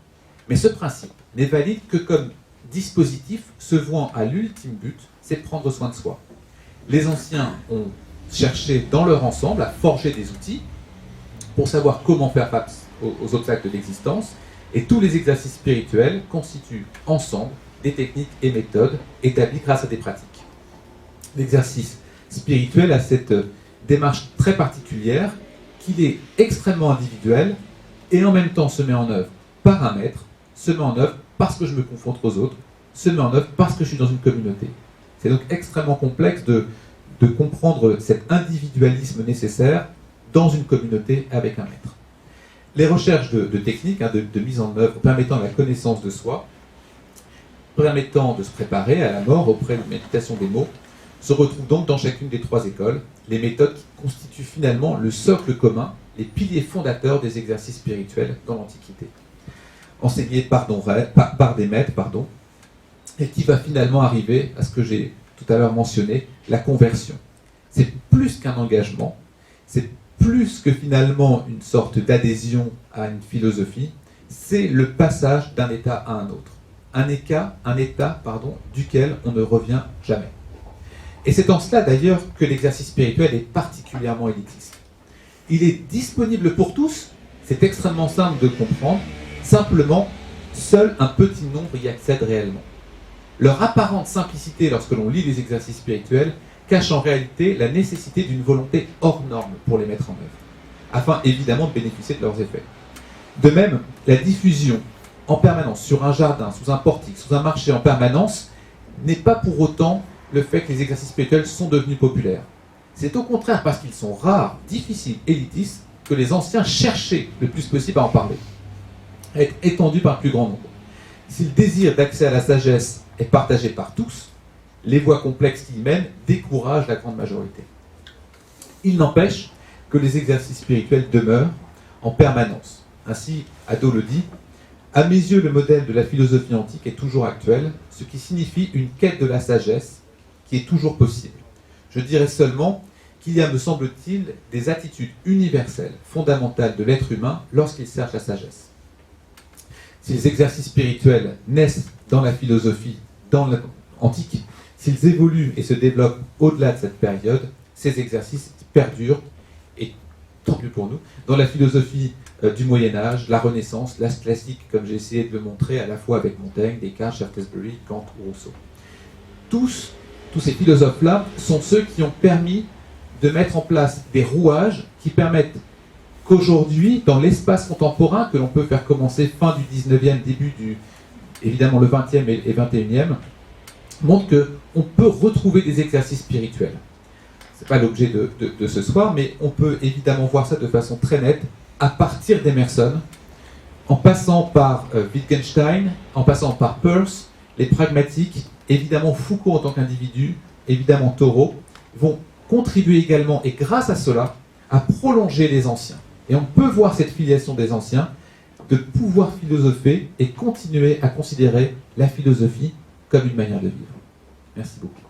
Speaker 1: Mais ce principe n'est valide que comme dispositif se vouant à l'ultime but, c'est de prendre soin de soi. Les anciens ont cherché dans leur ensemble à forger des outils pour savoir comment faire face aux obstacles de l'existence, et tous les exercices spirituels constituent ensemble des techniques et méthodes établies grâce à des pratiques. L'exercice spirituel a cette démarche très particulière qu'il est extrêmement individuel et en même temps se met en œuvre par un maître, se met en œuvre parce que je me confronte aux autres, se met en œuvre parce que je suis dans une communauté. C'est donc extrêmement complexe de comprendre cet individualisme nécessaire dans une communauté avec un maître. Les recherches de techniques, de mise en œuvre permettant la connaissance de soi, permettant de se préparer à la mort auprès de méditation des mots, se retrouvent donc dans chacune des trois écoles, les méthodes qui constituent finalement le socle commun, les piliers fondateurs des exercices spirituels dans l'Antiquité. Enseignés par des maîtres, et qui va finalement arriver à ce que j'ai tout à l'heure mentionné, la conversion. C'est plus qu'un engagement, c'est plus que finalement une sorte d'adhésion à une philosophie, c'est le passage d'un état à un autre. Un état, duquel on ne revient jamais. Et c'est en cela d'ailleurs que l'exercice spirituel est particulièrement élitiste. Il est disponible pour tous, c'est extrêmement simple de comprendre, simplement, seul un petit nombre y accède réellement. Leur apparente simplicité lorsque l'on lit les exercices spirituels cache en réalité la nécessité d'une volonté hors norme pour les mettre en œuvre, afin évidemment de bénéficier de leurs effets. De même, la diffusion en permanence sur un jardin, sous un portique, sous un marché en permanence, n'est pas pour autant le fait que les exercices spirituels sont devenus populaires. C'est au contraire parce qu'ils sont rares, difficiles, élitistes, que les anciens cherchaient le plus possible à en parler, à être étendus par un plus grand nombre. Si le désir d'accès à la sagesse est partagé par tous, les voies complexes qui y mènent découragent la grande majorité. Il n'empêche que les exercices spirituels demeurent en permanence. Ainsi, Hadot le dit, « À mes yeux, le modèle de la philosophie antique est toujours actuel, ce qui signifie une quête de la sagesse qui est toujours possible. Je dirais seulement qu'il y a, me semble-t-il, des attitudes universelles, fondamentales de l'être humain lorsqu'il cherche la sagesse. Si les exercices spirituels naissent dans la philosophie antique, s'ils évoluent et se développent au-delà de cette période, ces exercices perdurent, et tant mieux pour nous, dans la philosophie du Moyen-Âge, la Renaissance, l'âge classique, comme j'ai essayé de le montrer à la fois avec Montaigne, Descartes, Shaftesbury, Kant ou Rousseau. Tous ces philosophes-là sont ceux qui ont permis de mettre en place des rouages qui permettent qu'aujourd'hui, dans l'espace contemporain, que l'on peut faire commencer fin du 19e, début évidemment le 20e et 21e, montre qu'on peut retrouver des exercices spirituels. Ce n'est pas l'objet de ce soir, mais on peut évidemment voir ça de façon très nette à partir d'Emerson, en passant par Wittgenstein, en passant par Peirce, les pragmatiques, évidemment Foucault en tant qu'individu, évidemment Thoreau, vont contribuer également, et grâce à cela, à prolonger les anciens. Et on peut voir cette filiation des anciens, de pouvoir philosopher et continuer à considérer la philosophie comme une manière de vivre. Merci beaucoup.